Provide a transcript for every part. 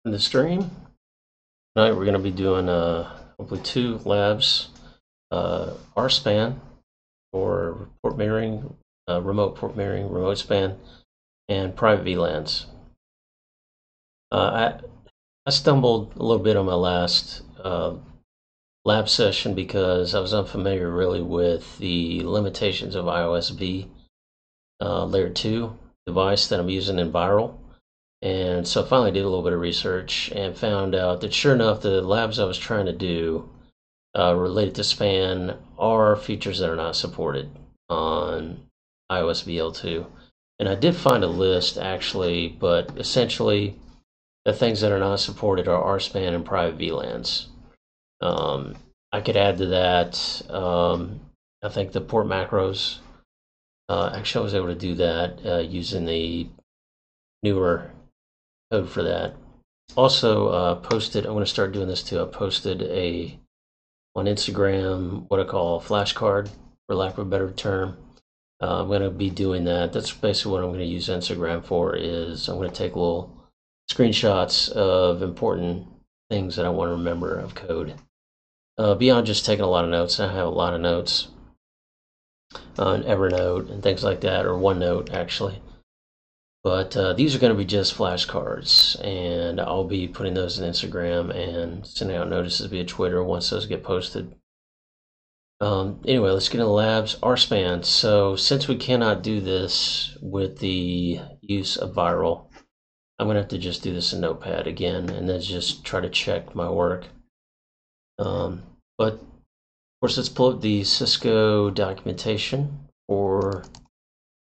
In the stream tonight, we're going to be doing hopefully 2 labs: RSPAN for port mirroring, remote port mirroring, remote span, and private VLANs. I stumbled a little bit on my last lab session because I was unfamiliar really with the limitations of IOSB layer 2 device that I'm using in Viral. And so I finally did a little bit of research and found out that sure enough, the labs I was trying to do related to span are features that are not supported on iOS VL2. And I did find a list actually, but essentially the things that are not supported are RSPAN and private VLANs. I could add to that, I think the port macros. Actually, I was able to do that using the newer code for that. Also posted, I'm going to start doing this too. I posted on Instagram what I call a flashcard, for lack of a better term. I'm going to be doing that. That's basically what I'm going to use Instagram for. Is I'm going to take little screenshots of important things that I want to remember of code. Beyond just taking a lot of notes, I have a lot of notes on Evernote and things like that, or OneNote actually. But these are going to be just flashcards, and I'll be putting those in Instagram and sending out notices via Twitter once those get posted. Anyway, let's get into the labs. RSPAN. So since we cannot do this with the use of Viral, I'm going to have to just do this in Notepad again, and then just try to check my work. But of course, let's pull up the Cisco documentation for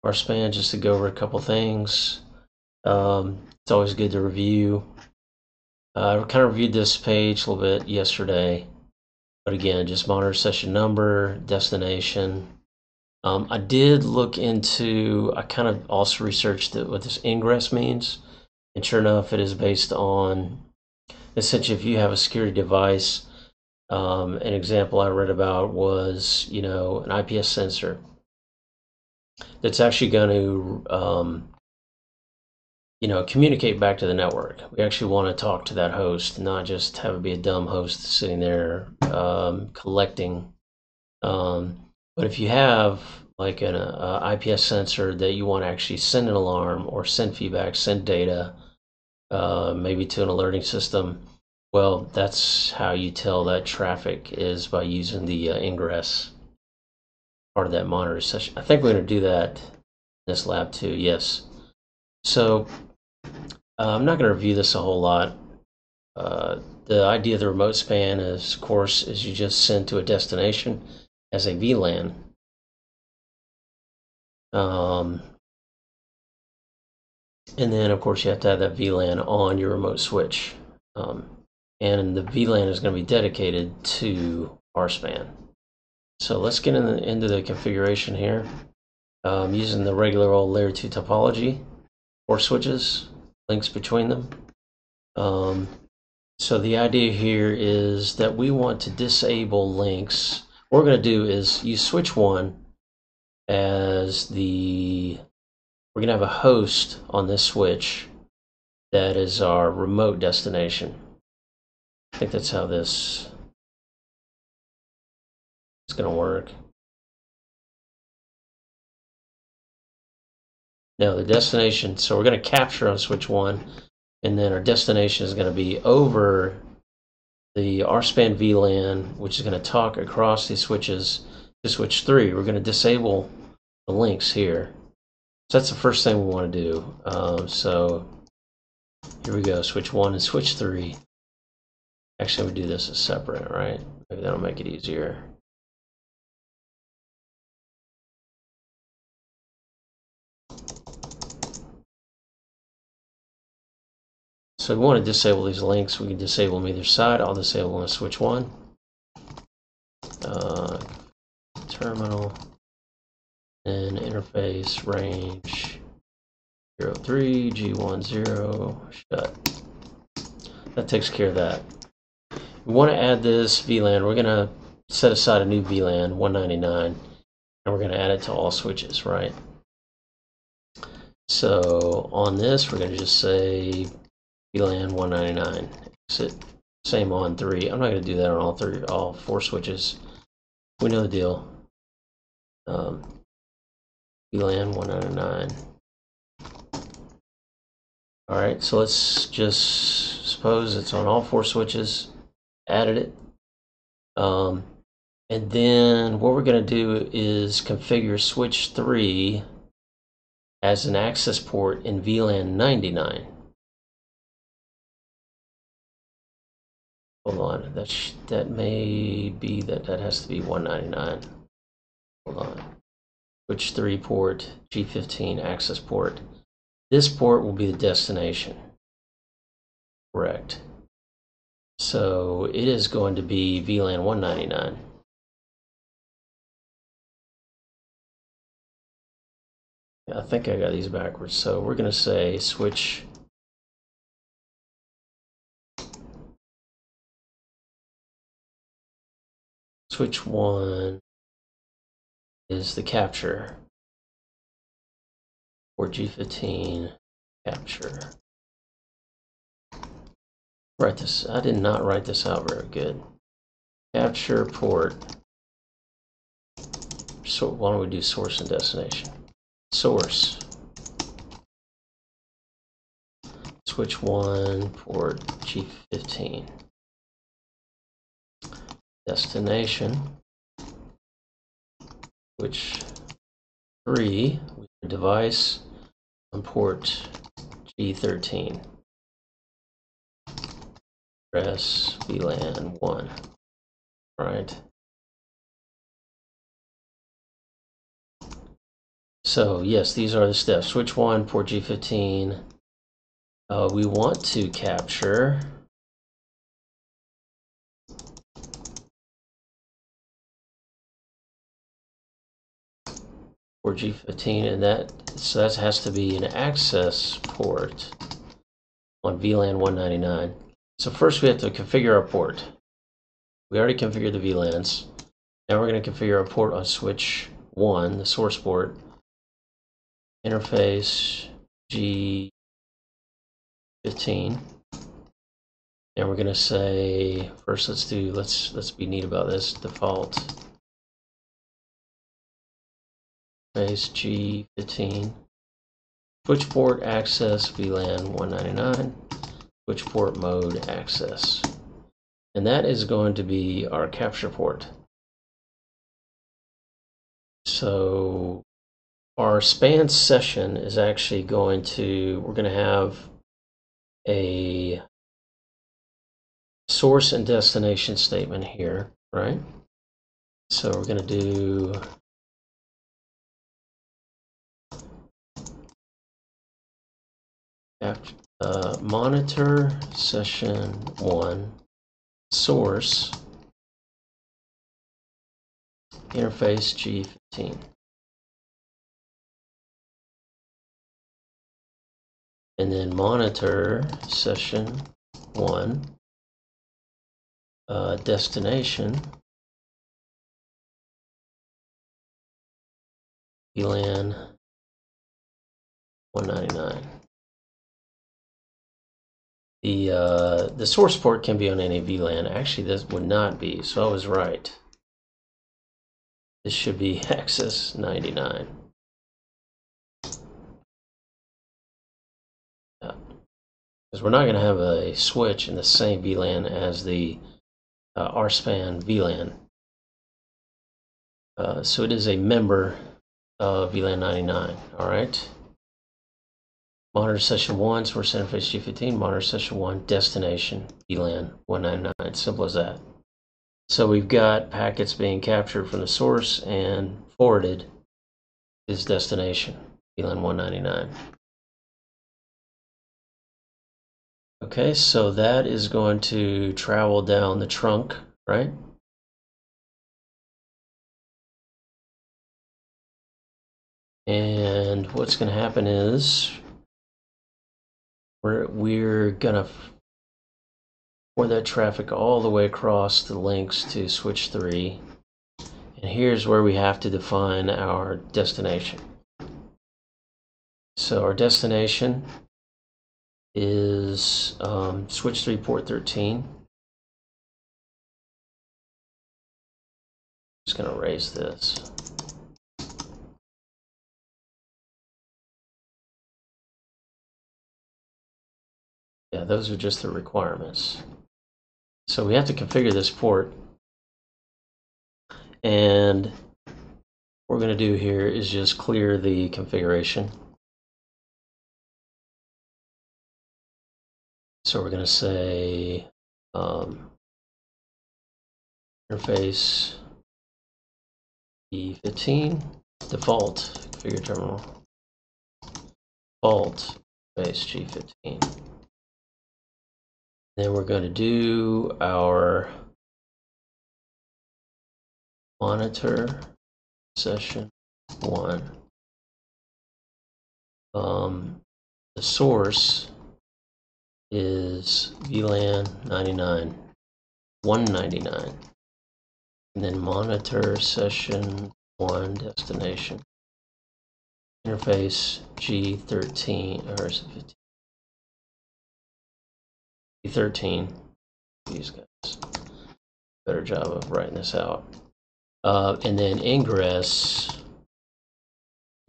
RSPAN just to go over a couple things. It's always good to review. I kind of reviewed this page a little bit yesterday, but again, just monitor session number, destination. I did look into, I kind of also researched what this ingress means, and sure enough, it is based on, essentially, if you have a security device, an example I read about was, an IPS sensor that's actually going to, communicate back to the network. We actually want to talk to that host, not just have it be a dumb host sitting there collecting. But if you have like an IPS sensor that you want to actually send an alarm or send feedback, send data, maybe to an alerting system, well, that's how you tell that traffic is by using the ingress part of that monitor session. I think we're going to do that in this lab too, yes. So I'm not going to review this a whole lot. The idea of the remote span is, of course, is you just send to a destination as a VLAN. And then, of course, you have to have that VLAN on your remote switch. And the VLAN is going to be dedicated to RSPAN. So let's get into the configuration here. Using the regular old layer 2 topology, 4 switches, links between them. So the idea here is that we want to disable links. What we're going to do is use switch 1 as we're going to have a host on this switch that is our remote destination. I think that's how this is going to work. Now the destination, so we're going to capture on switch 1, and then our destination is going to be over the RSPAN VLAN, which is going to talk across these switches to switch 3. We're going to disable the links here. So that's the first thing we want to do. So here we go, switch 1 and switch 3. Actually, we do this as separate, right? Maybe that'll make it easier. So we want to disable these links. We can disable them either side. I'll disable on switch 1. Terminal and interface range 03 G10 shut. That takes care of that. We want to add this VLAN. We're going to set aside a new VLAN 199, and we're going to add it to all switches, right? So on this, we're going to just say VLAN 199. Exit. Same on 3. I'm not going to do that on all 4 switches. We know the deal. VLAN 199. Alright, so let's just suppose it's on all 4 switches. Added it. And then what we're going to do is configure switch 3 as an access port in VLAN 99. Hold on, that may be that has to be 199. Hold on. Switch 3 port, G15 access port. This port will be the destination. Correct. So it is going to be VLAN 199. I think I got these backwards. So we're going to say switch switch 1 is the capture for G15 capture. Write this. I did not write this out very good. Capture port. So why don't we do source and destination? Source. Switch 1 port G15. Destination. Switch 3 with your device on port G13. Press VLAN 1. Right. So yes, these are the steps. Switch 1 port G15. We want to capture port G15, and that has to be an access port on VLAN 199. So first we have to configure our port. We already configured the VLANs. Now we're going to configure our port on switch 1, the source port. Interface G15. And we're going to say first let's be neat about this. Default interface G15. Switch port access VLAN 199. Switch port mode access. And that is going to be our capture port. So our span session is actually we're going to have a source and destination statement here, right? So we're going to do monitor session 1 source interface G15. And then monitor session 1 destination VLAN 199. The source port can be on any VLAN. Actually, this would not be, so I was right. This should be access 99. Because we're not going to have a switch in the same VLAN as the RSPAN VLAN. So it is a member of VLAN 99. All right. Monitor session 1, source interface G15. Monitor session 1, destination VLAN 199. Simple as that. So we've got packets being captured from the source and forwarded to its destination VLAN 199. Okay, so that is going to travel down the trunk, right? And what's going to happen is we're going to forward that traffic all the way across the links to switch 3. And here's where we have to define our destination. So our destination is switch 3 port 13. Just going to erase this. Yeah, those are just the requirements. So we have to configure this port. And what we're going to do here is just clear the configuration. So we're going to say interface E15, default configure terminal, default base G15. Then we're going to do our monitor session 1. The source is VLAN 99, 199. And then monitor session 1 destination. Interface G13 or 15. G13. These guys. Better job of writing this out. And then ingress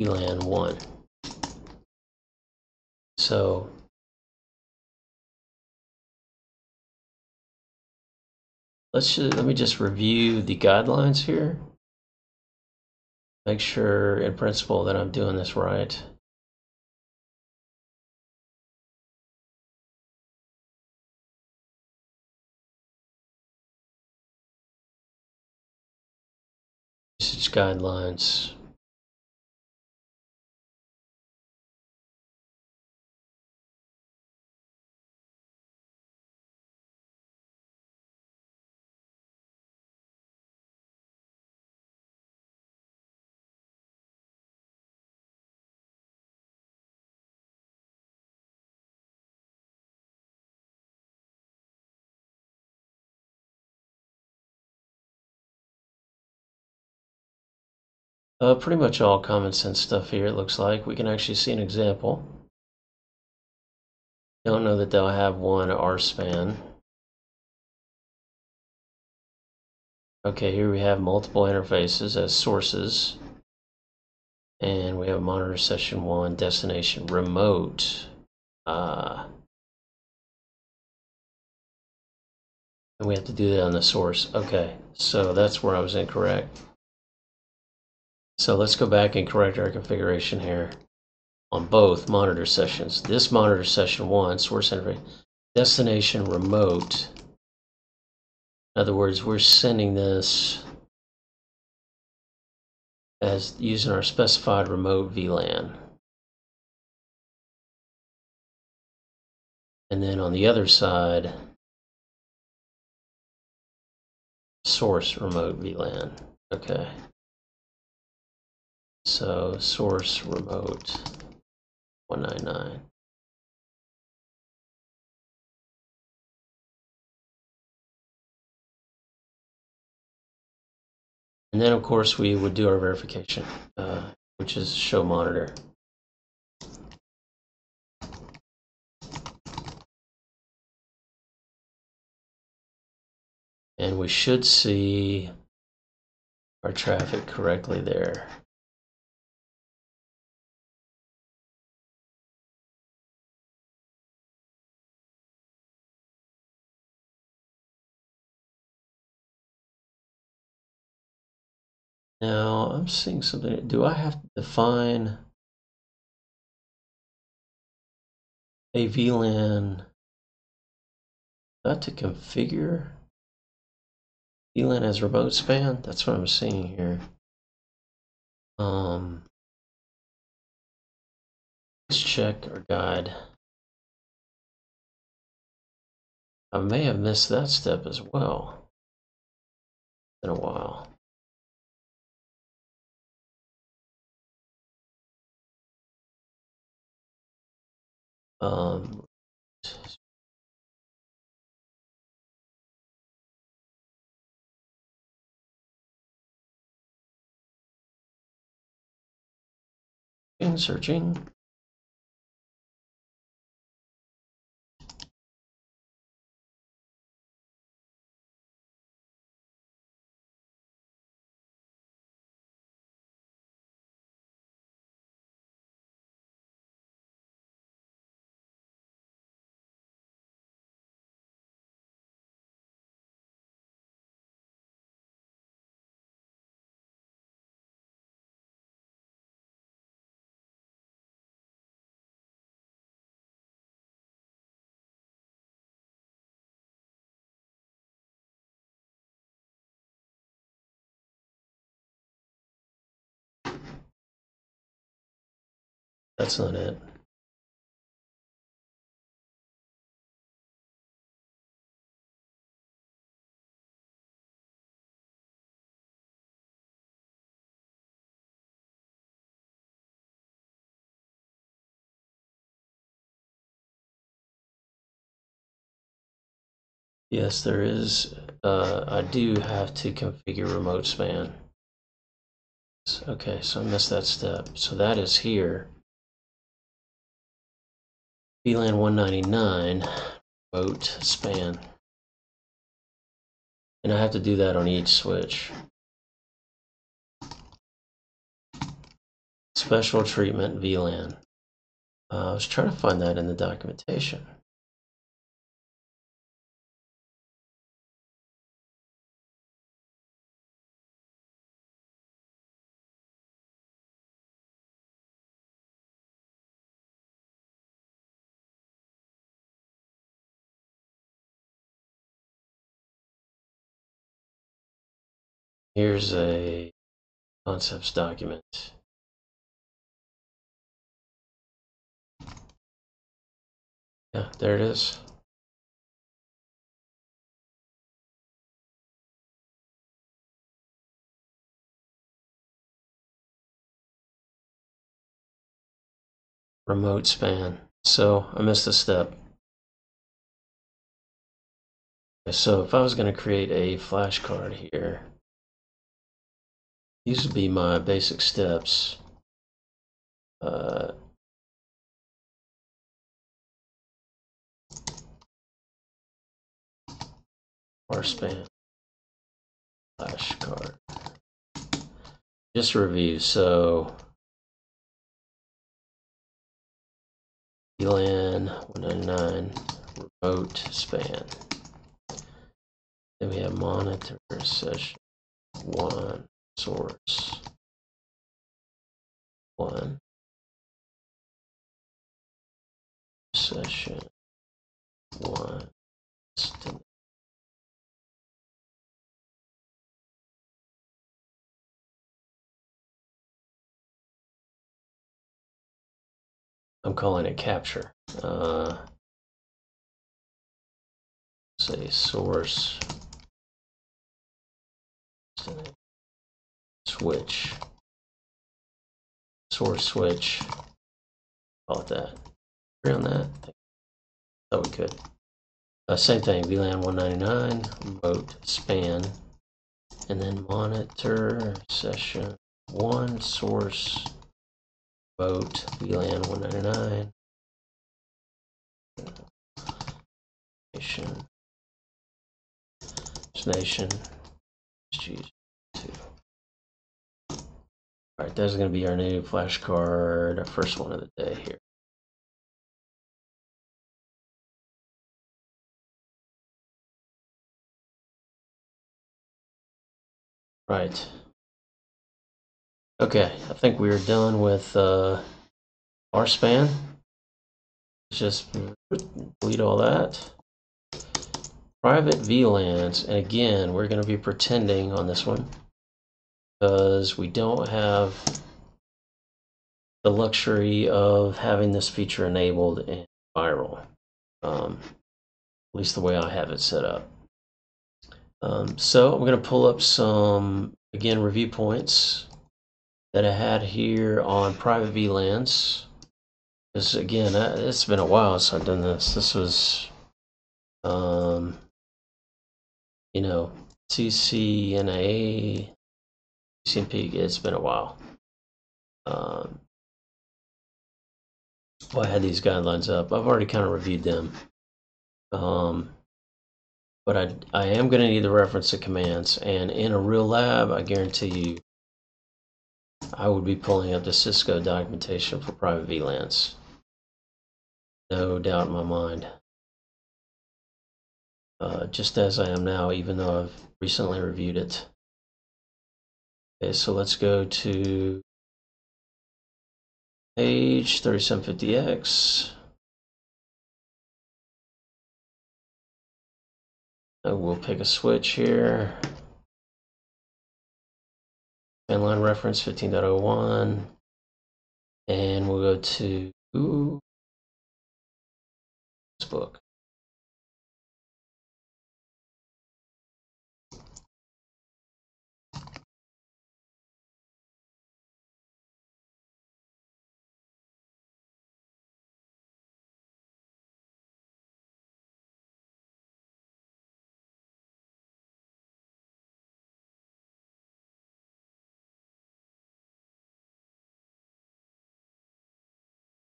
VLAN 1. So let me just review the guidelines here. Make sure in principle that I'm doing this right. Usage guidelines. Pretty much all common sense stuff here, it looks like. We can actually see an example. Don't know that they'll have one RSPAN. Okay, here we have multiple interfaces as sources. And we have monitor session 1, destination remote. And we have to do that on the source. Okay, so that's where I was incorrect. So let's go back and correct our configuration here on both monitor sessions. This monitor session 1, source interface, destination remote. In other words, we're sending this as using our specified remote VLAN. And then on the other side, source remote VLAN. Okay. So source remote 199. And then of course we would do our verification, which is show monitor. And we should see our traffic correctly there. Now I'm seeing something. Do I have to define a VLAN? Not to configure VLAN as remote span? That's what I'm seeing here. Let's check our guide. I may have missed that step as well. It's been a while. Searching. That's not it. Yes, there is. I do have to configure remote span. Okay, so I missed that step. So that is here. VLAN 199 remote span. And I have to do that on each switch. Special treatment VLAN. I was trying to find that in the documentation. Here's a concepts document. Yeah, there it is. Remote span. So I missed a step. So if I was going to create a flashcard here, these would be my basic steps. RSPAN flashcard. Just a review. So VLAN 199 remote span. Then we have monitor session 1 source 1 session 1 destination. I'm calling it capture. Say source switch. Source switch. Call it that. Agree on that? Thought we could. Same thing. VLAN 199 remote span, and then monitor session 1 source remote VLAN 199 destination G2. All right, that's going to be our new flashcard, our first one of the day here. Right. Okay, I think we are done with RSPAN. Let's just delete all that. Private VLANs, and again, we're going to be pretending on this one because we don't have the luxury of having this feature enabled in Viral, at least the way I have it set up. So I'm going to pull up some, again, review points that I had here on private VLANs. Because again, it's been a while since I've done this. This was, you know, CCNA, CNP, it's been a while. Well, I had these guidelines up. I've already kind of reviewed them. But I am going to need the reference to commands. And in a real lab, I guarantee you, I would be pulling up the Cisco documentation for private VLANs. No doubt in my mind. Just as I am now, even though I've recently reviewed it. Okay, so let's go to page 3750X. We'll pick a switch here. Command line reference 15.01. And we'll go to this book.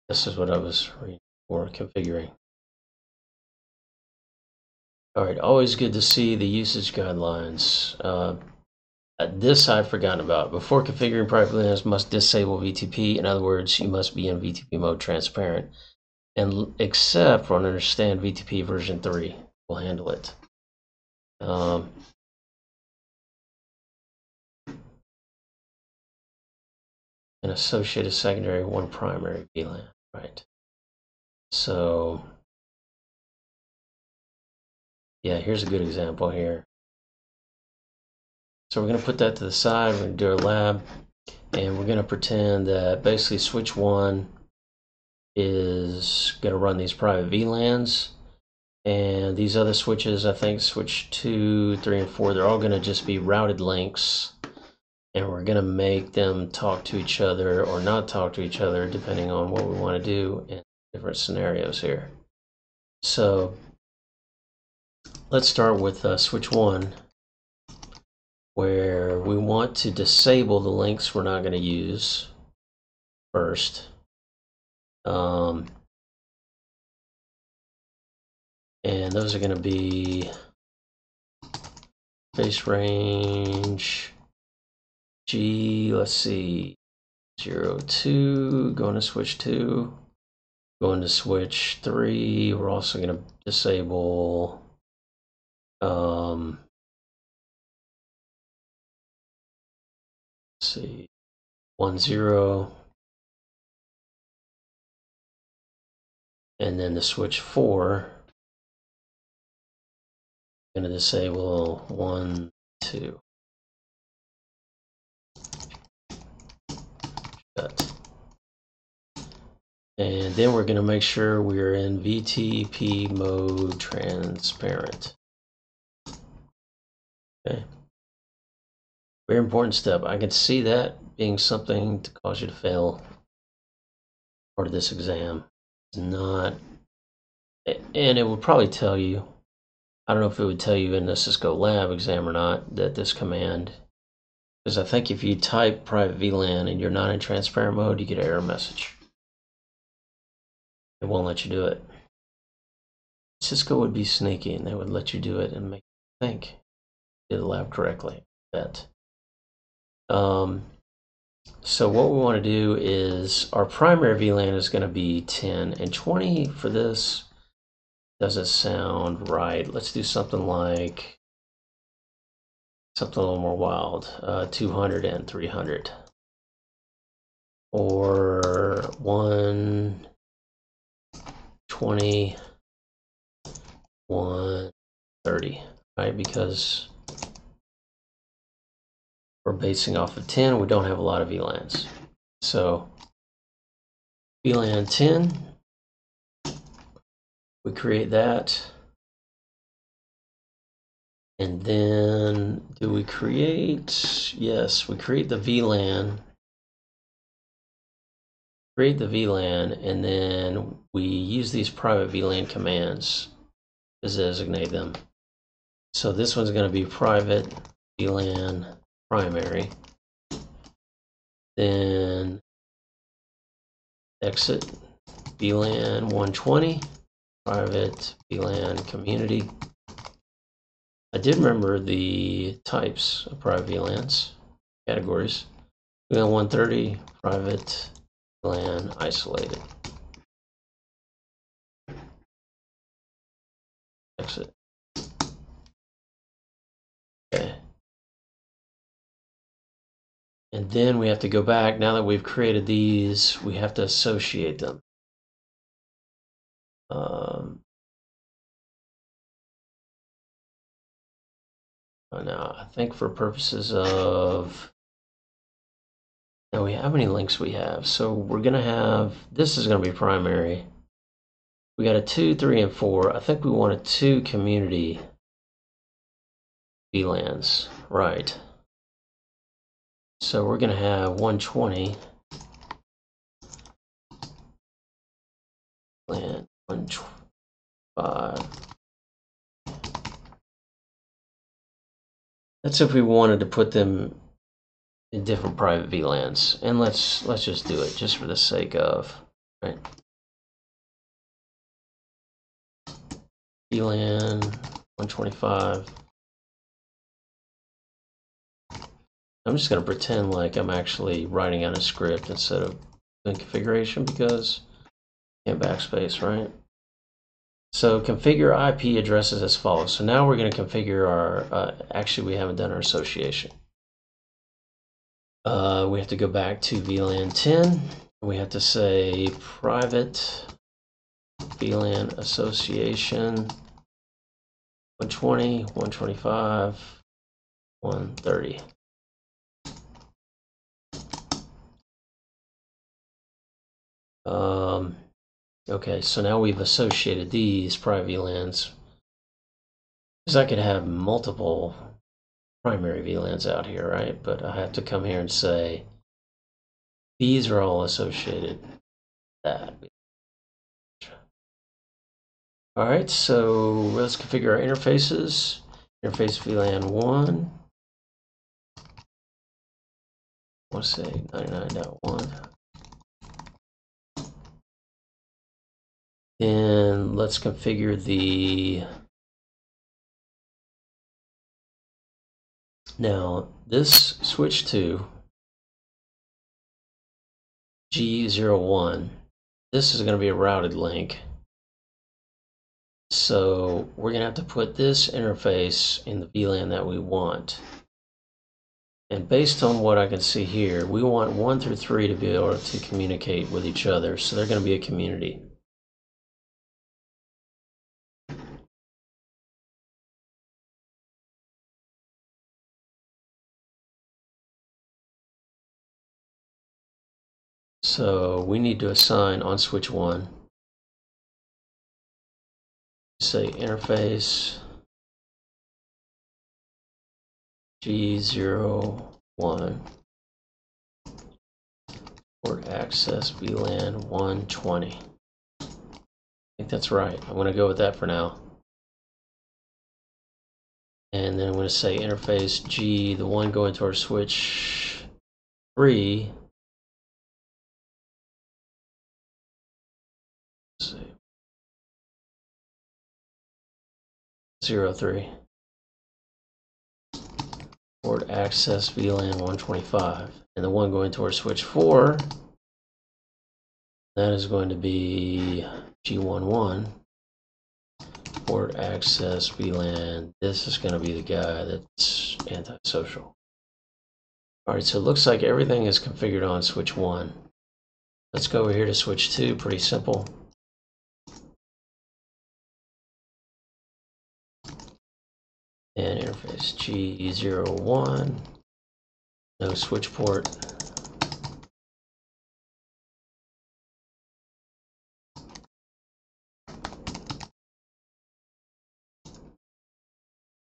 This is what I was reading for configuring. All right, always good to see the usage guidelines. This I've forgotten about. Before configuring private VLANs, must disable VTP. In other words, you must be in VTP mode transparent. And except run understand VTP version 3 will handle it. An associated secondary, one primary VLAN, right? So, yeah, here's a good example here. So we're going to put that to the side. We're going to do our lab, and we're going to pretend that basically switch 1 is going to run these private VLANs, and these other switches, I think switch 2, 3, and 4, they're all going to just be routed links, and we're going to make them talk to each other or not talk to each other depending on what we want to do in different scenarios here. So let's start with switch 1, where we want to disable the links we're not going to use first. And those are going to be base range G, let's see, 02, going to switch 2, going to switch 3. We're also going to disable let's see, 10, and then the switch 4, going to disable 1, 2. Cut. And then we're going to make sure we're in VTP mode transparent. Okay. Very important step. I can see that being something to cause you to fail part of this exam. It's not, and it will probably tell you, I don't know if it would tell you in the Cisco Lab exam or not, that this command, because I think if you type private VLAN and you're not in transparent mode, you get an error message. It won't let you do it. Cisco would be sneaky and they would let you do it and make you think you did the lab correctly. I bet. So what we want to do is our primary VLAN is going to be 10, and 20 for this doesn't sound right. Let's do something like something a little more wild, 200 and 300, or 120, 130, right? Because we're basing off of 10, we don't have a lot of VLANs. So VLAN 10, we create that. And then do we create, yes, we create the VLAN. Create the VLAN, and then we use these private VLAN commands to designate them. So this one's going to be private VLAN primary. Then exit VLAN 120, private VLAN community. I did remember the types of private VLANs, categories. VLAN 130, private VLAN isolated. Exit. Okay. And then we have to go back. Now that we've created these, we have to associate them. Now, I think for purposes of Now how many links we have? So we're going to have, this is going to be primary. We got a 2, 3, and 4. I think we wanted 2 community VLANs, right? So we're going to have 120 VLAN 125. That's if we wanted to put them in different private VLANs, and let's just do it just for the sake of, right? VLAN 125. I'm just going to pretend like I'm actually writing out a script instead of doing configuration because I can't backspace, right? So configure IP addresses as follows. So now we're going to configure our, actually we haven't done our association. We have to go back to VLAN 10. We have to say private VLAN association 120, 125, 130. Okay, so now we've associated these private VLANs. Because I could have multiple primary VLANs out here, right? But I have to come here and say, these are all associated with that. All right, so let's configure our interfaces. Interface VLAN 1. Let's say 99.1. And let's configure the, now this switch to G01, this is going to be a routed link. So we're going to have to put this interface in the VLAN that we want. And based on what I can see here, we want 1 through 3 to be able to communicate with each other. So they're going to be a community. So we need to assign on switch 1, say interface G01 port access VLAN 120. I think that's right. I'm going to go with that for now. And then I'm going to say interface G, the one going to our switch 3. Let's see. 03. Port access VLAN 125. And the one going to our switch 4, that is going to be G11. Port access VLAN. This is going to be the guy that's antisocial. Alright, so it looks like everything is configured on switch 1. Let's go over here to switch 2, pretty simple. And interface G01, no switch port.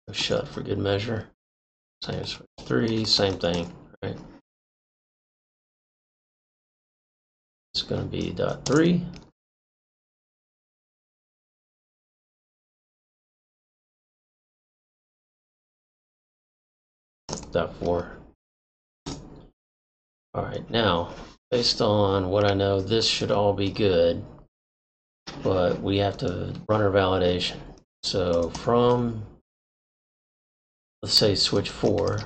No shut for good measure. Same as switch 3, same thing, right? It's going to be .3. .4. All right, now, based on what I know, this should all be good, but we have to run our validation. So from, let's say, switch 4,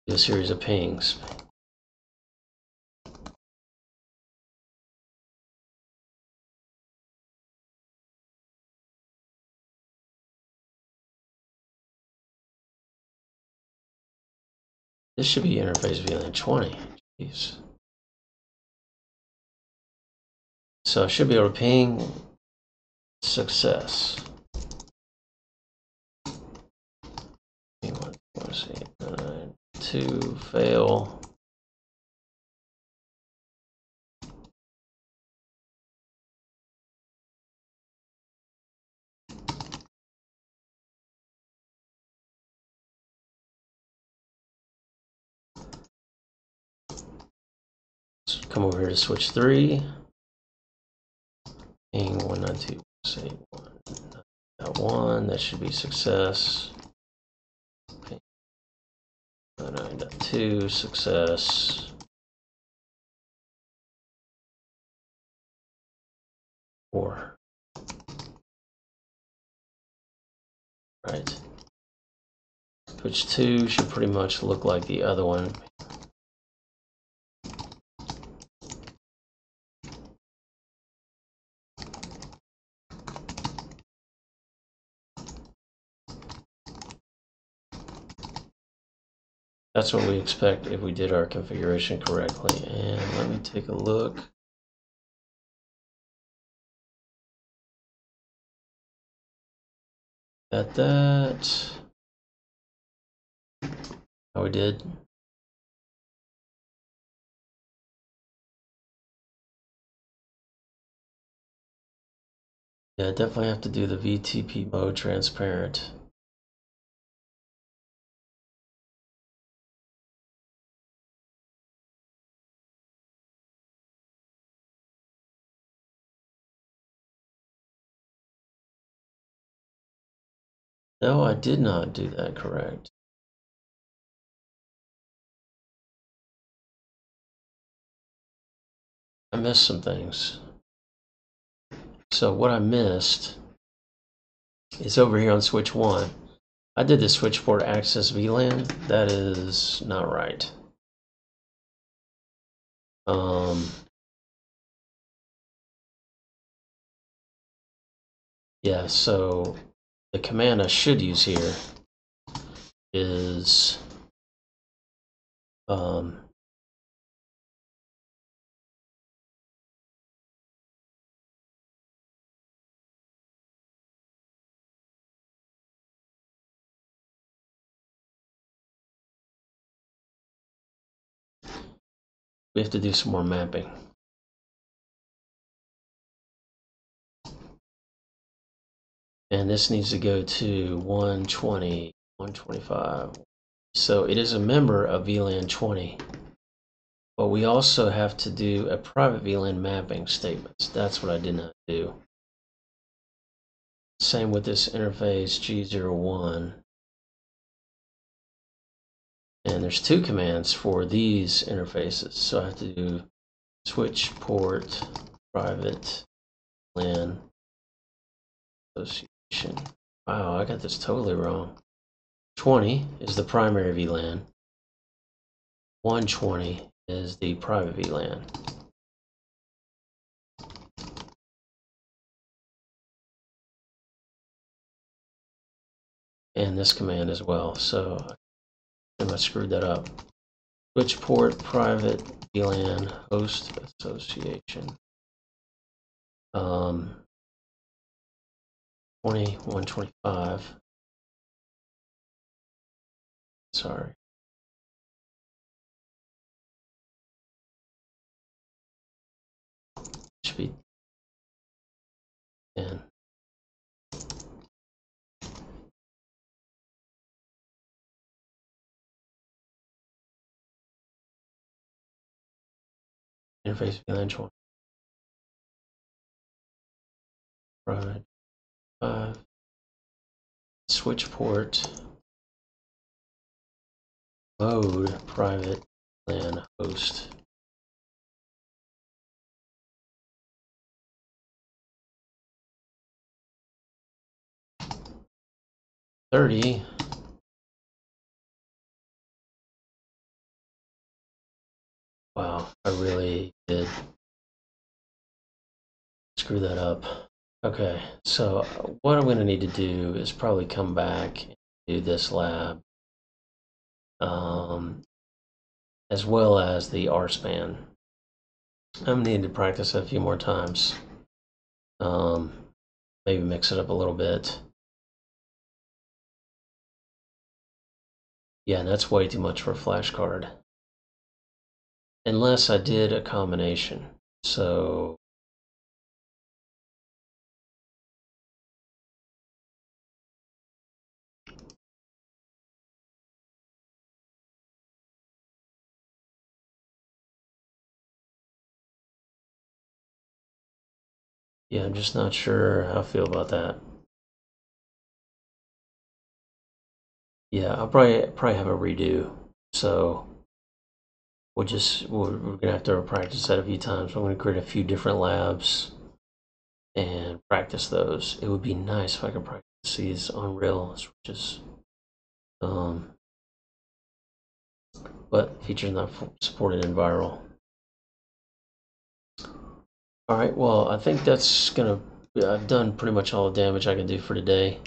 do a series of pings. This should be interface VLAN 20. Jeez. So I should be able to ping success. Let's see, 2 fail. come over here to switch 3. Ping 192.168.1. That should be success. Ping 192, success. 4. Right. Switch 2 should pretty much look like the other one. That's what we expect if we did our configuration correctly. And let me take a look at that. How we did. Yeah, definitely have to do the VTP mode transparent. No, I did not do that correct. I missed some things. So what I missed is over here on switch 1. I did the switch port access VLAN. That is not right. Yeah, so the command I should use here is we have to do some more mapping. And this needs to go to 120, 125. So it is a member of VLAN 20. But we also have to do a private VLAN mapping statements. That's what I did not do. Same with this interface G01. And there's 2 commands for these interfaces. So I have to do switch port private LAN association. Wow, I got this totally wrong. 20 is the primary VLAN. 120 is the private VLAN. And this command as well. So I screwed that up. Switch port private VLAN host association. 125. Sorry. Should be 10. Interface VLAN 20. Private 5. Switch port mode private LAN host. 30. Wow, I really did screw that up. Okay, so what I'm going to need to do is probably come back and do this lab, as well as the RSPAN. I'm going to need to practice it a few more times. Maybe mix it up a little bit. Yeah, that's way too much for a flash card. Unless I did a combination. So Yeah, I'm just not sure how I feel about that. Yeah, I'll probably have a redo. So we're gonna have to practice that a few times. I'm gonna create a few different labs and practice those. It would be nice if I could practice these on real switches. But features not supported in viral. All right, well, I think that's I've done pretty much all the damage I can do for today.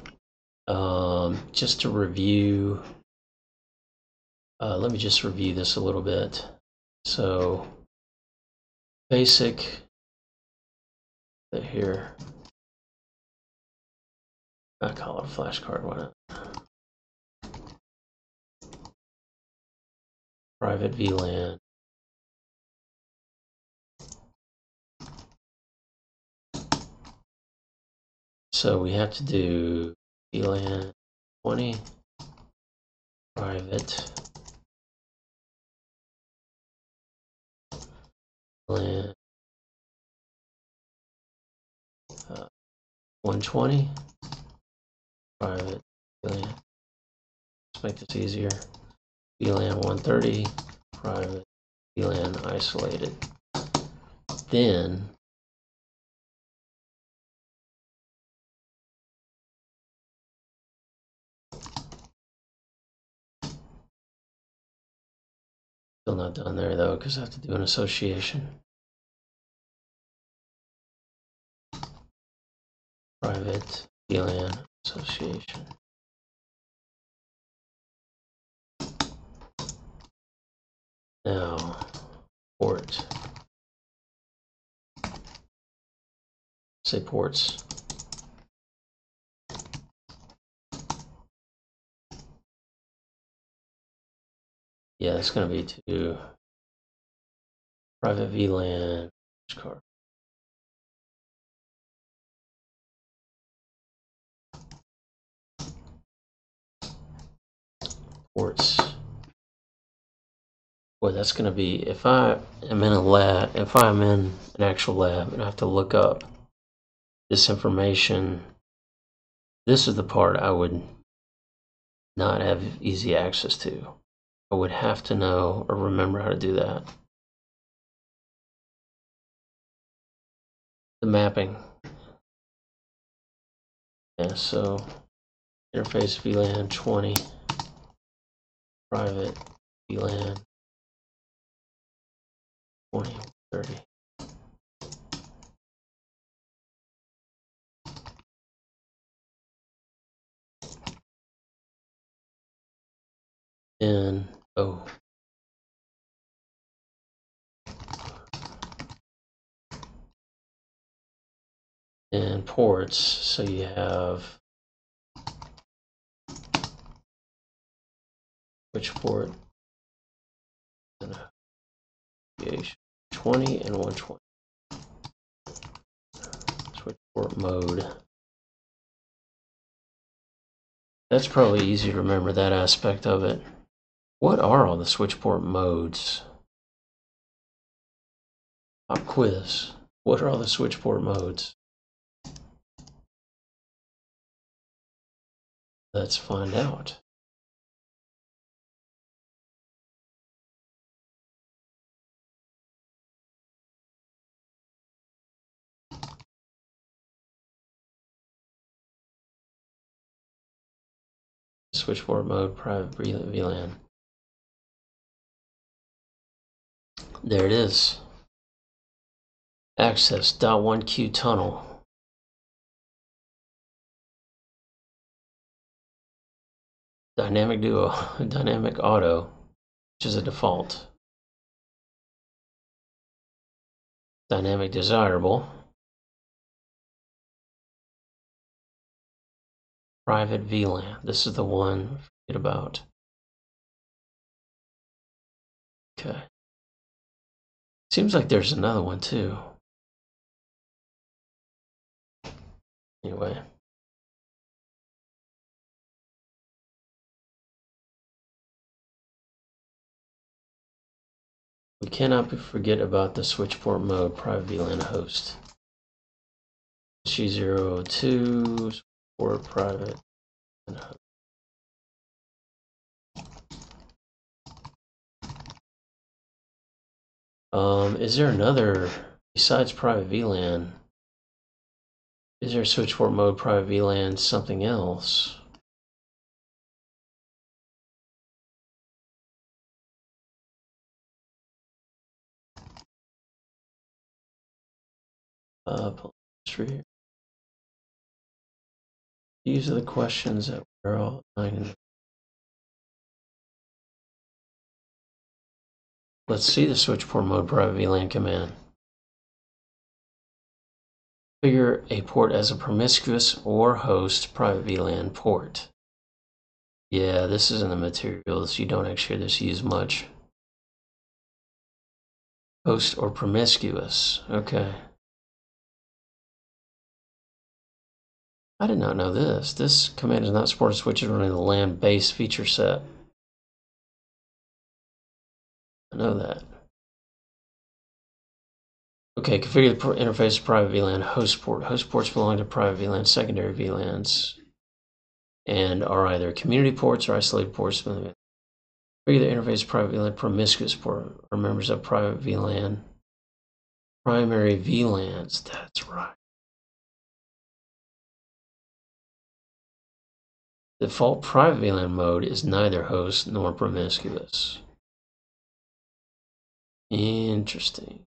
Just to review, let me just review this a little bit. So, basic, here, I call it a flashcard, why not? Private VLAN. So we have to do VLAN 20, private VLAN 120, private VLAN. Let's make this easier. VLAN 130, private VLAN isolated. Then still not done there though, because I have to do an association. Private VLAN association. Now, port. Say ports. Yeah, it's going to be to private VLAN card. Ports. Boy, that's going to be, if I am in a lab, if I'm in an actual lab and I have to look up this information, this is the part I would not have easy access to. I would have to know or remember how to do that. The mapping. Yeah, so interface VLAN 20, private VLAN 20, 30. And and ports, so you have which port, 20 and 120. Switch port mode. That's probably easy to remember, that aspect of it. What are all the switch port modes? Pop quiz. What are all the switch port modes? Let's find out. Switch port mode, private VLAN. There it is. Access .1Q tunnel. Dynamic duo, dynamic auto, which is a default. Dynamic desirable. Private VLAN. This is the one forget about. Okay. Seems like there's another one too. Anyway. We cannot forget about the switch port mode, private VLAN host. G02 for private. Is there another besides private VLAN? Is there a switch port mode private VLAN something else? These are the questions that we're all finding. Let's see the switch port mode private VLAN command. Configure a port as a promiscuous or host private VLAN port. Yeah, this is in the materials. You don't actually hear this used much. Host or promiscuous. Okay. I did not know this. This command is not supported switches running the LAN base feature set. I know that. Okay, configure the interface of private VLAN host port. Host ports belong to private VLAN, secondary VLANs, and are either community ports or isolated ports. Configure the interface of private VLAN promiscuous port are members of private VLAN. Primary VLANs, that's right. Default private VLAN mode is neither host nor promiscuous. Interesting.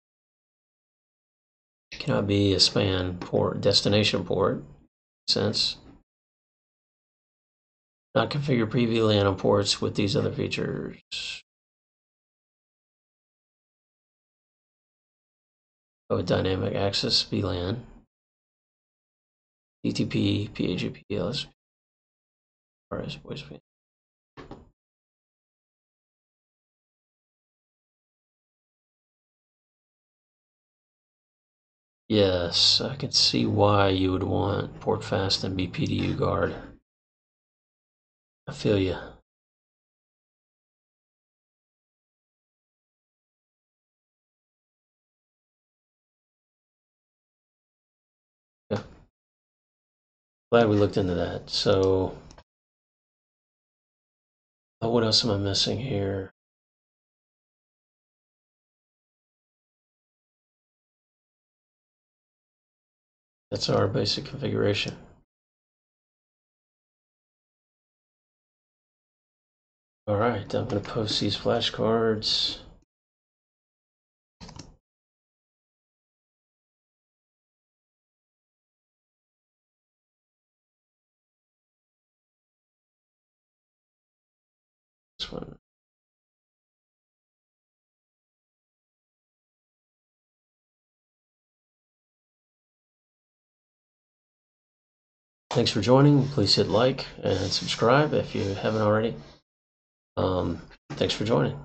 Cannot be a span port, destination port. Makes sense. Not configure pre-VLAN on ports with these other features. Oh, dynamic access VLAN. DTP, PHP, LSP, RSPAN. Yes, I can see why you would want port fast and be PDU guard. I feel you. Yeah. Glad we looked into that. So, what else am I missing here? That's our basic configuration. All right, I'm going to post these flashcards. This one. Thanks for joining. Please hit like and subscribe if you haven't already. Thanks for joining.